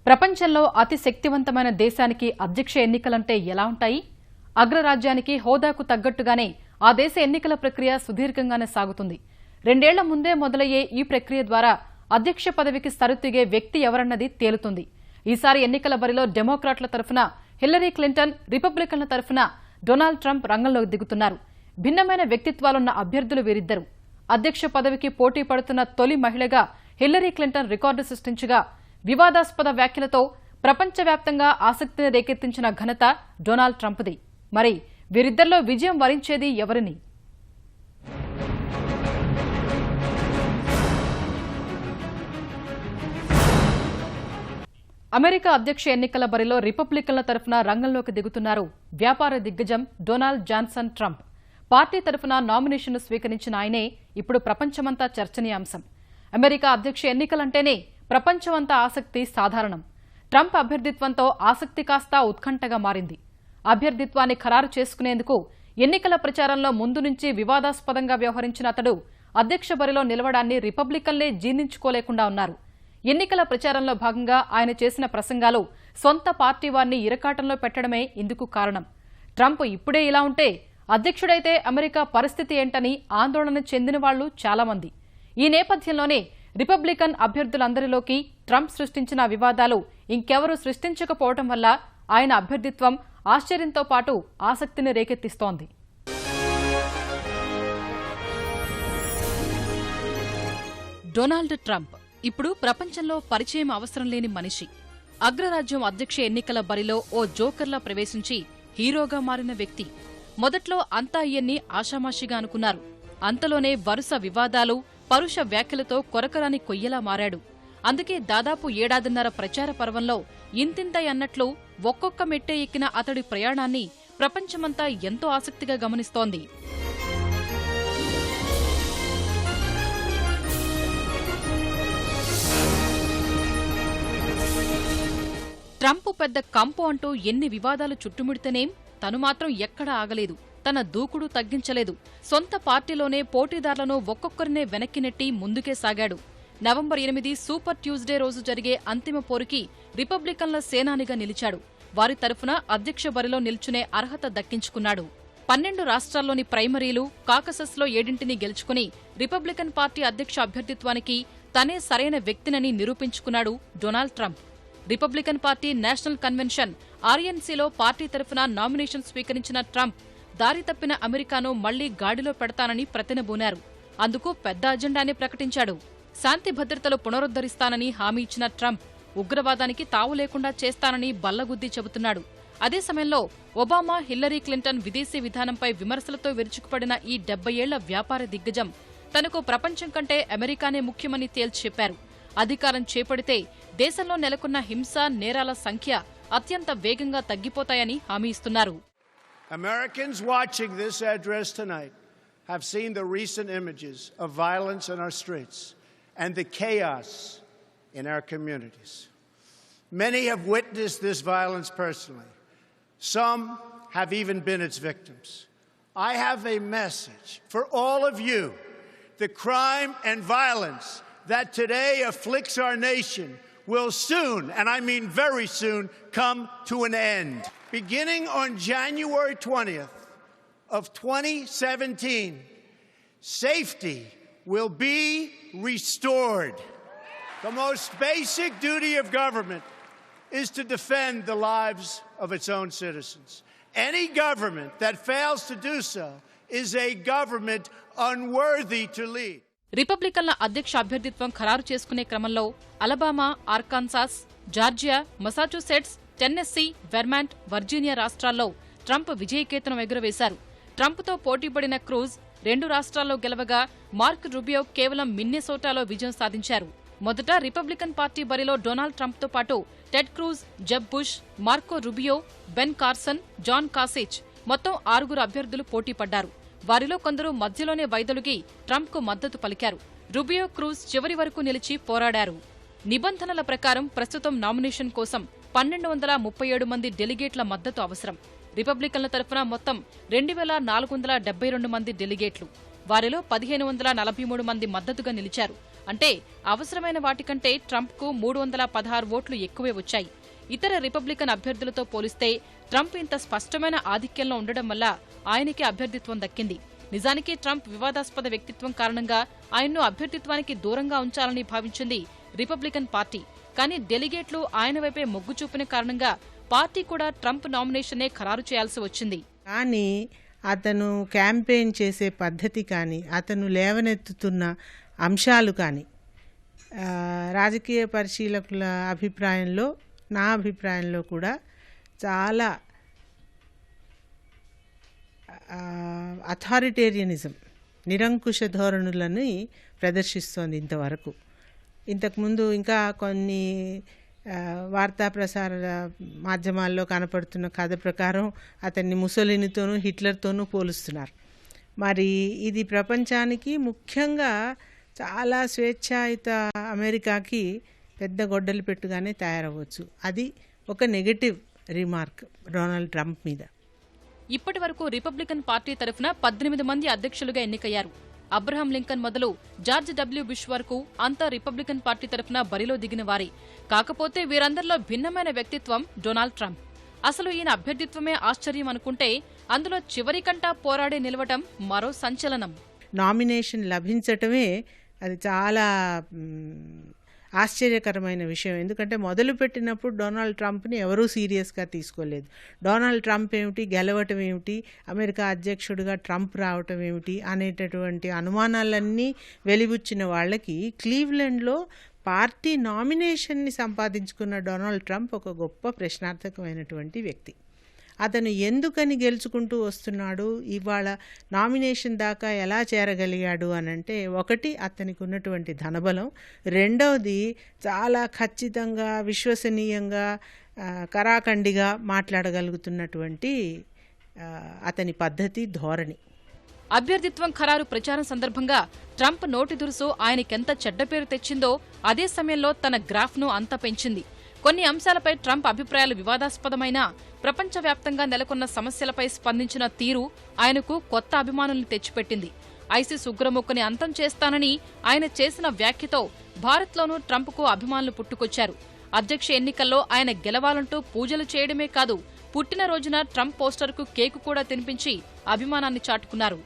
ప్రపంచంలో అతి శక్తివంతమైన దేశానికి అధ్యక్ష ఎన్నికలంటే ఎలా ఉంటాయి? అగ్రరాజ్యానికి హోదాకు తగ్గట్టుగానే ఆ దేశ ఎన్నికల ప్రక్రియ సుదీర్ఘంగానే సాగుతుంది. 2 ఏళ్ల ముందే మొదలయ్యే ఈ ప్రక్రియ ద్వారా అధ్యక్ష పదవికి సరితూగే వ్యక్తి ఎవరన్నది తేలుతుంది. ఈసారి ఎన్నికల బరిలో డెమోక్రాట్ల తరఫున హిల్లరీ క్లింటన్, రిపబ్లికన్ల తరఫున డొనాల్డ్ ట్రంప్ రంగంలోకి దిగుతున్నారు. భిన్నమైన వ్యక్తిత్వాలున్న అభ్యర్థులు వీరిద్దరు. అధ్యక్ష పదవికి పోటీ పడుతున్న తొలి మహిళగా హిల్లరీ క్లింటన్ రికార్డు సృష్టించగా, వివాదాస్పద వ్యాఖ్యలతో ప్రపంచవ్యాప్తంగా ఆసక్తిని రేకెత్తించిన ఘనత డొనాల్డ్ ట్రంప్ది. మరి వీరిద్దరిలో విజయం వరించేది ఎవరిని? అమెరికా అధ్యక్ష ఎన్నికల బరిలో రిపబ్లికన్ల తరఫున రంగంలోకి దిగుతున్నారు వ్యాపార దిగ్గజం డొనాల్డ్ జాన్సన్ ట్రంప్. పార్టీ తరఫున నామినేషన్ను స్వీకరించిన ఆయనే ఇప్పుడు ప్రపంచమంతా చర్చనీయాంశం. అమెరికా అధ్యక్ష ఎన్నికలంటేనే ప్రపంచమంతా ఆసక్తి సాధారణం. ట్రంప్ అభ్యర్థిత్వంతో ఆసక్తి కాస్తా ఉత్కంఠగా మారింది. అభ్యర్థిత్వాన్ని ఖరారు చేసుకునేందుకు ఎన్నికల ప్రచారంలో ముందు నుంచి వివాదాస్పదంగా వ్యవహరించిన అతడు అధ్యక్ష బరిలో నిలవడాన్ని రిపబ్లికన్లే జీర్ణించుకోలేకుండా ఉన్నారు. ఎన్నికల ప్రచారంలో భాగంగా ఆయన చేసిన ప్రసంగాలు సొంత పార్టీ వారిని ఇరకాటంలో పెట్టడమే ఇందుకు కారణం. ట్రంప్ ఇప్పుడే ఇలా ఉంటే అధ్యక్షుడైతే అమెరికా పరిస్థితి ఏంటని ఆందోళన చెందిన వాళ్లు చాలామంది. ఈ నేపథ్యంలోనే రిపబ్లికన్ అభ్యర్థులందరిలోకి ట్రంప్ సృష్టించిన వివాదాలు ఇంకెవరూ సృష్టించకపోవడం వల్ల ఆయన అభ్యర్థిత్వం ఆశ్చర్యంతో పాటు ఆసక్తిని రేకెత్తిస్తోంది. డొనాల్డ్ ట్రంప్ ఇప్పుడు ప్రపంచంలో పరిచయం అవసరం లేని మనిషి. అగ్రరాజ్యం అధ్యక్ష ఎన్నికల బరిలో ఓ జోకర్లా ప్రవేశించి హీరోగా మారిన వ్యక్తి. మొదట్లో అంతా ఈయన్ని ఆషామాషిగా అనుకున్నారు. అంతలోనే వరుస వివాదాలు, పరుష వ్యాఖ్యలతో కొరకరాని కొయ్యలా మారాడు. అందుకే దాదాపు ఏడాదిన్నర ప్రచార పర్వంలో ఇంతింతై అన్నట్లు ఒక్కొక్క మెట్టే ఎక్కిన అతడి ప్రయాణాన్ని ప్రపంచమంతా ఎంతో ఆసక్తిగా గమనిస్తోంది. ట్రంప్ పెద్ద కంపు అంటూ ఎన్ని వివాదాలు చుట్టుముడితేనేం తను మాత్రం ఎక్కడా ఆగలేదు. తన దూకుడు తగ్గించలేదు. సొంత పార్టీలోనే పోటీదారులను ఒక్కొక్కరినే వెనక్కి నెట్టి ముందుకే సాగాడు. నవంబర్ 8 సూపర్ ట్యూస్డే రోజు జరిగే అంతిమ పోరుకి రిపబ్లికన్ల సేనానిగా నిలిచాడు. వారి తరఫున అధ్యక్ష బరిలో నిల్చునే అర్హత దక్కించుకున్నాడు. 12 రాష్ట్రాల్లోని ప్రైమరీలు, కాకసస్లో 7 గెలుచుకుని రిపబ్లికన్ పార్టీ అధ్యక్ష అభ్యర్థిత్వానికి తనే సరైన వ్యక్తినని నిరూపించుకున్నాడు Donald Trump. Republican party national convention ఆర్ఎన్సీలో పార్టీ తరఫున నామినేషన్ స్వీకరించిన ట్రంప్ దారి తప్పిన అమెరికాను మళ్లీ గాడిలో పెడతానని ప్రతినబూనారు. అందుకు పెద్ద అజెండానే ప్రకటించాడు. శాంతి భద్రతలు పునరుద్ధరిస్తానని హామీ ఇచ్చిన ట్రంప్ ఉగ్రవాదానికి తావు లేకుండా చేస్తానని బల్లగుద్ది చెబుతున్నాడు. అదే సమయంలో ఒబామా, హిల్లరీ క్లింటన్ విదేశీ విధానంపై విమర్శలతో విరుచుకుపడిన ఈ 70 ఏళ్ల వ్యాపార దిగ్గజం తనకు ప్రపంచం కంటే అమెరికానే ముఖ్యమని తేల్చి చెప్పారు. అధికారం చేపడితే దేశంలో నెలకొన్న హింస, నేరాల సంఖ్య అత్యంత వేగంగా తగ్గిపోతాయని హామీ ఇస్తున్నారు. Americans watching this address tonight have seen the recent images of violence in our streets and the chaos in our communities. Many have witnessed this violence personally. Some have even been its victims. I have a message for all of you. The crime and violence that today afflicts our nation will soon, and I mean very soon, come to an end. Beginning on January 20th of 2017, safety will be restored. The most basic duty of government is to defend the lives of its own citizens. Any government that fails to do so is a government unworthy to lead. రిపబ్లికన్ల అధ్యక్ష అభ్యర్థిత్వం ఖరారు చేసుకునే క్రమంలో Alabama, Arkansas, Georgia, Massachusetts, Tennessee, Vermont, Virginia రాష్ట్రాల్లో Trump విజయకేతనం ఎగురవేశారు. ట్రంప్తో పోటీపడిన cruise 2 రాష్ట్రాల్లో గెలవగా mark Rubio కేవలం మిన్నెసోటాలో విజయం సాధించారు. మొదట రిపబ్లికన్ పార్టీ బరిలో డొనాల్డ్ ట్రంప్తో పాటు Ted Cruz, Jeb Bush, Marco Rubio, Ben Carson, John Kasich మొత్తం 6 అభ్యర్థులు పోటీపడ్డారు. వారిలో కొందరు మధ్యలోనే వైదొలిగి ట్రంప్కు మద్దతు పలికారు. రూబియో, క్రూజ్ చివరి వరకు నిలిచి పోరాడారు. నిబంధనల ప్రకారం ప్రస్తుతం నామినేషన్ కోసం 1237 మంది డెలిగేట్ల మద్దతు అవసరం. రిపబ్లికన్ల తరఫున మొత్తం 2472 మంది డెలిగేట్లు. వారిలో 1543 మంది మద్దతుగా నిలిచారు. అంటే అవసరమైన వాటికంటే ట్రంప్కు 316 ఓట్లు ఎక్కువే వచ్చాయి. ఇతర రిపబ్లికన్ అభ్యర్థులతో పోలిస్తే ట్రంప్ ఇంత స్పష్టమైన ఆధిక్యంలో ఉండడం వల్ల ఆయనకే అభ్యర్థిత్వం దక్కింది. నిజానికి ట్రంప్ వివాదాస్పద వ్యక్తిత్వం కారణంగా ఆయన్ను అభ్యర్థిత్వానికి దూరంగా ఉంచాలని భావించింది రిపబ్లికన్ పార్టీ. కానీ డెలిగేట్లు ఆయన వైపే మొగ్గు చూపిన కారణంగా పార్టీ కూడా ట్రంప్ నామినేషన్నే ఖరారు చేయాల్సి వచ్చింది. కానీ అతను క్యాంపెయిన్ చేసే పద్ధతి కానీ, అతను లేవనెత్తుతున్న అంశాలు కానీ రాజకీయ పరిశీలకుల అభిప్రాయంలో, నా అభిప్రాయంలో కూడా చాలా అథారిటేరియనిజం, నిరంకుశ ధోరణులని ప్రదర్శిస్తోంది ఇంతవరకు. ఇంతకుముందు ఇంకా కొన్ని వార్తా ప్రసార మాధ్యమాల్లో కనపడుతున్న కథ ప్రకారం అతన్ని ముసోలినితోనూ హిట్లర్తోనూ పోలుస్తున్నారు. మరి ఇది ప్రపంచానికి, ముఖ్యంగా చాలా స్వేచ్ఛాయుత అమెరికాకి పెద్ద గొడ్డలి పెట్టుగానే తయారవ్వచ్చు. అది ఒక నెగటివ్ రిమార్క్ డొనాల్డ్ ట్రంప్ మీద. ఇప్పటి వరకు రిపబ్లికన్ పార్టీ తరఫున 18 మంది అధ్యక్షులుగా ఎన్నికయ్యారు. అబ్రహం లింకన్ మొదలు జార్జ్ డబ్ల్యూ బుష్ వరకు అంతా రిపబ్లికన్ పార్టీ తరఫున బరిలో దిగిన వారే. కాకపోతే వీరందరిలో భిన్నమైన వ్యక్తిత్వం డొనాల్డ్ ట్రంప్. అసలు ఈయన అభ్యర్థిత్వమే ఆశ్చర్యం అనుకుంటే అందులో చివరికంటా పోరాడే నిలవటం మరో సంచలనం. నామినేషన్ లభించటమే అది చాలా ఆశ్చర్యకరమైన విషయం. ఎందుకంటే మొదలుపెట్టినప్పుడు డొనాల్డ్ ట్రంప్ని ఎవరూ సీరియస్గా తీసుకోలేదు. డొనాల్డ్ ట్రంప్ ఏమిటి, గెలవటం ఏమిటి, అమెరికా అధ్యక్షుడిగా ట్రంప్ రావటం ఏమిటి అనేటటువంటి అనుమానాలన్నీ వెలిబుచ్చిన వాళ్ళకి క్లీవ్లాండ్లో పార్టీ నామినేషన్ని సంపాదించుకున్న డొనాల్డ్ ట్రంప్ ఒక గొప్ప ప్రశ్నార్థకమైనటువంటి వ్యక్తి. అతను ఎందుకని గెలుచుకుంటూ వస్తున్నాడు, ఇవాళ నామినేషన్ దాకా ఎలా చేరగలిగాడు అనంటే, ఒకటి అతనికి ఉన్నటువంటి ధనబలం, రెండవది చాలా ఖచ్చితంగా విశ్వసనీయంగా కరాఖండిగా మాట్లాడగలుగుతున్నటువంటి అతని పద్ధతి, ధోరణి. అభ్యర్థిత్వం ఖరారు ప్రచారం సందర్భంగా ట్రంప్ నోటి దురుసు ఆయనకెంత చెడ్డ పేరు తెచ్చిందో అదే సమయంలో తన గ్రాఫ్ను అంత పెంచింది. కొన్ని అంశాలపై ట్రంప్ అభిప్రాయాలు వివాదాస్పదమైనా ప్రపంచవ్యాప్తంగా నెలకొన్న సమస్యలపై స్పందించిన తీరు ఆయనకు కొత్త అభిమానుల్ని తెచ్చిపెట్టింది. ఐసిస్ ఉగ్రముక్కని అంతం చేస్తానని ఆయన చేసిన వ్యాఖ్యతో భారత్లోనూ ట్రంప్కు అభిమానులు పుట్టుకొచ్చారు. అధ్యక్ష ఎన్నికల్లో ఆయన గెలవాలంటూ పూజలు చేయడమే కాదు, పుట్టినరోజున ట్రంప్ పోస్టర్కు కేకు కూడా తినిపించి అభిమానాన్ని చాటుకున్నారు.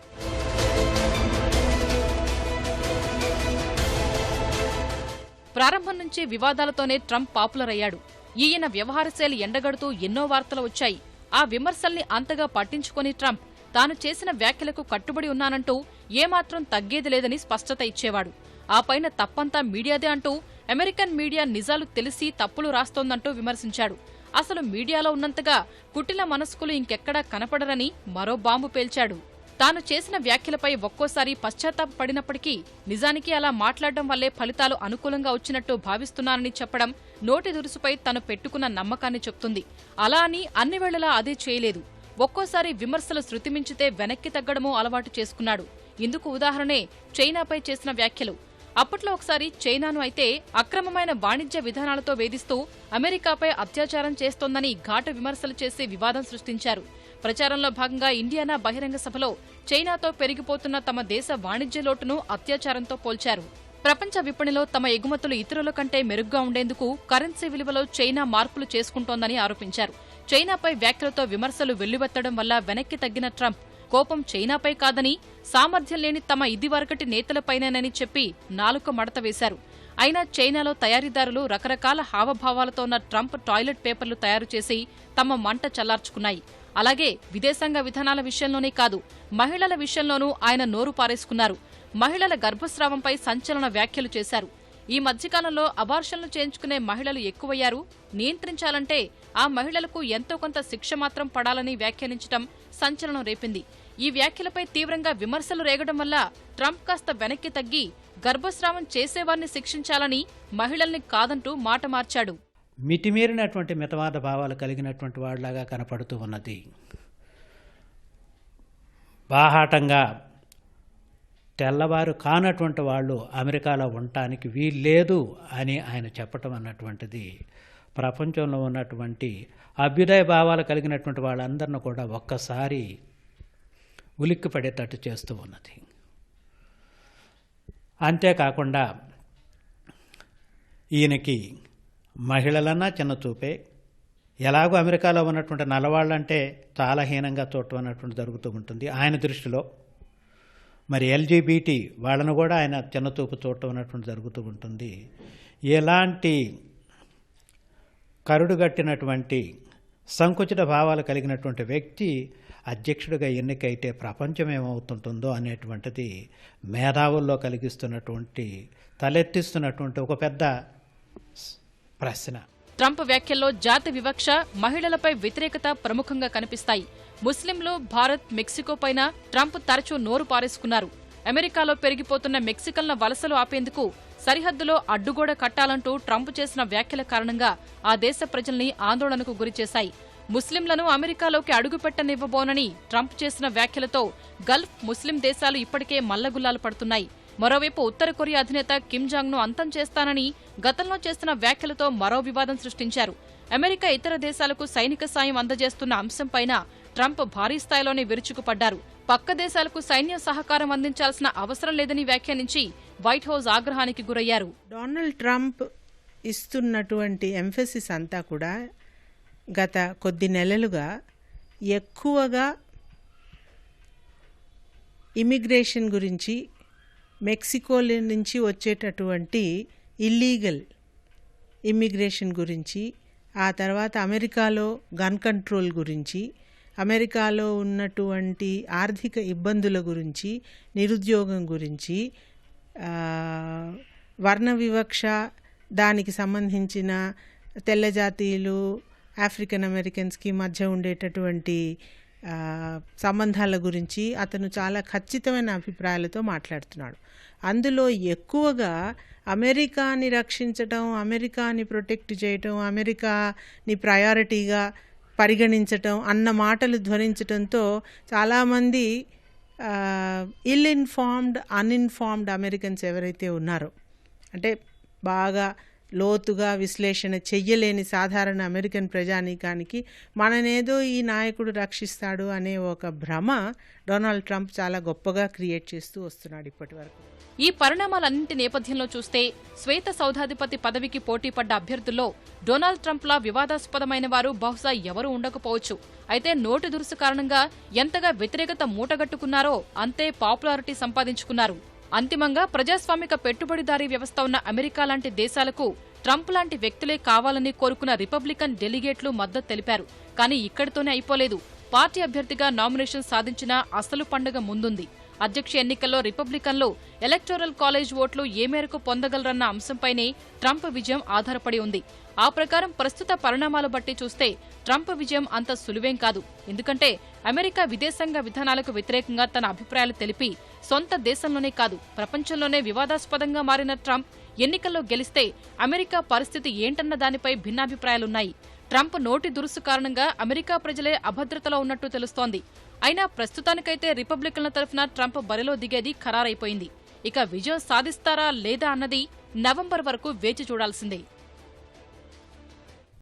ప్రారంభం నుంచి వివాదాలతోనే ట్రంప్ పాపులర్ అయ్యాడు. ఈయన వ్యవహారశైలి ఎండగడుతూ ఎన్నో వార్తలు వచ్చాయి. ఆ విమర్శల్ని అంతగా పట్టించుకొని ట్రంప్ తాను చేసిన వ్యాఖ్యలకు కట్టుబడి ఉన్నానంటూ ఏమాత్రం తగ్గేది లేదని స్పష్టత ఇచ్చేవాడు. ఆ పైన తప్పంతా మీడియాదే అంటూ అమెరికన్ మీడియా నిజాలు తెలిసి తప్పులు రాస్తోందంటూ విమర్శించాడు. అసలు మీడియాలో ఉన్నంతగా కుటిల మనస్కులు ఇంకెక్కడా కనపడరని మరో బాంబు పేల్చాడు. తాను చేసిన వ్యాఖ్యలపై ఒక్కోసారి పశ్చాత్తాపడినప్పటికీ నిజానికి అలా మాట్లాడడం వల్లే ఫలితాలు అనుకూలంగా వచ్చినట్టు భావిస్తున్నానని చెప్పడం నోటి దురుసుపై తను పెట్టుకున్న నమ్మకాన్ని చెప్తుంది. అలా అని అన్ని వేళలా అదే చేయలేదు. ఒక్కోసారి విమర్శలు శృతిమించితే వెనక్కి తగ్గడమూ అలవాటు చేసుకున్నాడు. ఇందుకు ఉదాహరణే చైనాపై చేసిన వ్యాఖ్యలు. అప్పట్లో ఒకసారి చైనాను అయితే అక్రమమైన వాణిజ్య విధానాలతో వేధిస్తూ అమెరికాపై అత్యాచారం చేస్తోందని ఘాటు విమర్శలు చేసి వివాదం సృష్టించారు. ప్రచారంలో భాగంగా ఇండియానా బహిరంగ సభలో చైనాతో పెరిగిపోతున్న తమ దేశ వాణిజ్య లోటును అత్యాచారంతో పోల్చారు. ప్రపంచ విపణిలో తమ ఎగుమతులు ఇతరుల కంటే మెరుగ్గా ఉండేందుకు కరెన్సీ విలువలో చైనా మార్పులు చేసుకుంటోందని ఆరోపించారు. చైనాపై వ్యాఖ్యలతో విమర్శలు వెల్లువెత్తడం వల్ల వెనక్కి తగ్గిన ట్రంప్ కోపం చైనాపై కాదని సామర్థ్యం లేని తమ ఇదివరకటి నేతలపైనేనని చెప్పి నాలుక మడత వేశారు. అయినా చైనాలో తయారీదారులు రకరకాల హావభావాలతో ఉన్న ట్రంప్ టాయిలెట్ పేపర్లు తయారు చేసి తమ మంట చల్లార్చుకున్నాయి. అలాగే విదేశాంగ విధానాల విషయంలోనే కాదు, మహిళల విషయంలోనూ ఆయన నోరు పారేసుకున్నారు. మహిళల గర్భస్రావంపై సంచలన వ్యాఖ్యలు చేశారు. ఈ మధ్యకాలంలో అబార్షన్లు చేయించుకునే మహిళలు ఎక్కువయ్యారు. నియంత్రించాలంటే ఆ మహిళలకు ఎంతో కొంత శిక్ష మాత్రం పడాలని వ్యాఖ్యానించడం సంచలనం రేపింది. ఈ వ్యాఖ్యలపై తీవ్రంగా విమర్శలు రేగడం వల్ల ట్రంప్ కాస్త వెనక్కి తగ్గి గర్భస్రావం చేసేవారిని శిక్షించాలని మహిళల్ని కాదంటూ మాట మార్చాడు. మితిమీరినటువంటి మితవాద భావాలు కలిగినటువంటి వాళ్ళలాగా కనపడుతూ ఉన్నది. బాహాటంగా తెల్లవారు కానటువంటి వాళ్ళు అమెరికాలో ఉండటానికి వీల్లేదు అని ఆయన చెప్పటం అన్నటువంటిది ప్రపంచంలో ఉన్నటువంటి అభ్యుదయ భావాలు కలిగినటువంటి వాళ్ళందరినీ కూడా ఒక్కసారి ఉలిక్కి పడేటట్టు చేస్తూ ఉన్నది. అంతేకాకుండా ఈయనకి మహిళలన్నా చిన్న చూపే, ఎలాగో అమెరికాలో ఉన్నటువంటి నల్లవాళ్ళంటే చాలా హీనంగా చూడటం అన్నటువంటి జరుగుతూ ఉంటుంది ఆయన దృష్టిలో. మరి ఎల్జీబీటీ వాళ్ళను కూడా ఆయన చిన్నచూపు చూడటం అన్నటువంటి జరుగుతూ ఉంటుంది. ఎలాంటి కరుడుగట్టినటువంటి సంకుచిత భావాలు కలిగినటువంటి వ్యక్తి అధ్యక్షుడిగా ఎన్నికైతే ప్రపంచం ఏమవుతుంటుందో అనేటువంటిది మేధావుల్లో కలిగిస్తున్నటువంటి తలెత్తిస్తున్నటువంటి ఒక పెద్ద ప్రశ్న. ట్రంప్ వ్యాఖ్యల్లో జాతి వివక్ష, మహిళలపై వ్యతిరేకత ప్రముఖంగా కనిపిస్తాయి. ముస్లింలు, భారత్, మెక్సికో పైన ట్రంప్ తరచూ నోరు పారేసుకున్నారు. అమెరికాలో పెరిగిపోతున్న మెక్సికన్ల వలసలు ఆపేందుకు సరిహద్దులో అడ్డుగోడ కట్టాలంటూ ట్రంప్ చేసిన వ్యాఖ్యల కారణంగా ఆ దేశ ప్రజల్ని ఆందోళనకు గురిచేశాయి. ముస్లింలను అమెరికాలోకి అడుగుపెట్టనివ్వబోనని ట్రంప్ చేసిన వ్యాఖ్యలతో గల్ఫ్ ముస్లిం దేశాలు ఇప్పటికే మల్లగుల్లాలు పడుతున్నాయి. మరోవైపు ఉత్తర కొరియా అధినేత కిమ్ జాంగ్ ను అంతం చేస్తానని గతంలో చేస్తున్న వ్యాఖ్యలతో మరో వివాదం సృష్టించారు. అమెరికా ఇతర దేశాలకు సైనిక సాయం అందజేస్తున్న అంశంపైన ట్రంప్ భారీ స్థాయిలోనే విరుచుకుపడ్డారు. పక్క దేశాలకు సైన్య సహకారం అందించాల్సిన అవసరం లేదని వ్యాఖ్యానించి వైట్ హౌస్ ఆగ్రహానికి గురయ్యారు. డొనాల్డ్ ట్రంప్ ఇస్తున్నటువంటి ఎంఫసిస్ అంతా కూడా గత కొద్ది నెలలుగా ఎక్కువగా ఇమిగ్రేషన్ గురించి, మెక్సికో నుంచి వచ్చేటటువంటి ఇల్లీగల్ ఇమ్మిగ్రేషన్ గురించి, ఆ తర్వాత అమెరికాలో గన్ కంట్రోల్ గురించి, అమెరికాలో ఉన్నటువంటి ఆర్థిక ఇబ్బందుల గురించి, నిరుద్యోగం గురించి, వర్ణ వివక్ష, దానికి సంబంధించిన తెల్ల జాతీయులు ఆఫ్రికన్ అమెరికన్స్కి మధ్య ఉండేటటువంటి సంబంధాల గురించి అతను చాలా ఖచ్చితమైన అభిప్రాయాలతో మాట్లాడుతున్నాడు. అందులో ఎక్కువగా అమెరికాని రక్షించటం, అమెరికాని ప్రొటెక్ట్ చేయటం, అమెరికాని ప్రయారిటీగా పరిగణించటం అన్న మాటలు ధ్వనించటంతో చాలామంది అన్ఇన్ఫార్మ్డ్ అమెరికన్స్ ఎవరైతే ఉన్నారో, అంటే బాగా లోతుగా విశ్లేషణ చెయ్యలేని సాధారణ అమెరికన్ ప్రజానీకానికి మననేదో ఈ నాయకుడు రక్షిస్తాడు అనే ఒక భ్రమ డొనాల్డ్ ట్రంప్ చాలా గొప్పగా క్రియేట్ చేస్తూ వస్తున్నాడు ఇప్పటి వరకు. ఈ పరిణామాలన్నింటి నేపథ్యంలో చూస్తే శ్వేత సౌధాధిపతి పదవికి పోటీ పడ్డ అభ్యర్థుల్లో డొనాల్డ్ ట్రంప్లా వివాదాస్పదమైన వారు బహుశా ఎవరూ ఉండకపోవచ్చు. అయితే నోటి దురుసు కారణంగా ఎంతగా వ్యతిరేకత మూటగట్టుకున్నారో అంతే పాపులారిటీ సంపాదించుకున్నారు. అంతిమంగా ప్రజాస్వామిక పెట్టుబడిదారీ వ్యవస్థ ఉన్న అమెరికా లాంటి దేశాలకు ట్రంప్ లాంటి వ్యక్తులే కావాలని కోరుకున్న రిపబ్లికన్ డెలిగేట్లు మద్దతు తెలిపారు. కానీ ఇక్కడితోనే అయిపోలేదు. పార్టీ అభ్యర్థిగా నామినేషన్ సాధించిన అసలు పండుగ ముందుంది. అధ్యక్ష ఎన్నికల్లో రిపబ్లికన్లు ఎలక్టోరల్ కాలేజ్ ఓట్లు ఏ మేరకు పొందగలరన్న అంశంపైనే ట్రంప్ విజయం ఆధారపడి ఉంది. ఆ ప్రకారం ప్రస్తుత పరిణామాలు బట్టి చూస్తే ట్రంప్ విజయం అంత సులువేం కాదు. ఎందుకంటే అమెరికా విదేశాంగ విధానాలకు వ్యతిరేకంగా తన అభిప్రాయాలు తెలిపి సొంత దేశంలోనే కాదు ప్రపంచంలోనే వివాదాస్పదంగా మారిన ట్రంప్ ఎన్నికల్లో గెలిస్తే అమెరికా పరిస్థితి ఏంటన్న దానిపై భిన్నాభిప్రాయాలున్నాయి. ట్రంప్ నోటి దురుసు కారణంగా అమెరికా ప్రజలే అభద్రతలో ఉన్నట్టు తెలుస్తోంది. అయినా ప్రస్తుతానికైతే రిపబ్లికన్ల తరఫున ట్రంప్ బరిలో దిగేది ఖరారైపోయింది. ఇక విజయం సాధిస్తారా లేదా అన్నది నవంబర్ వరకు వేచి చూడాల్సిందే.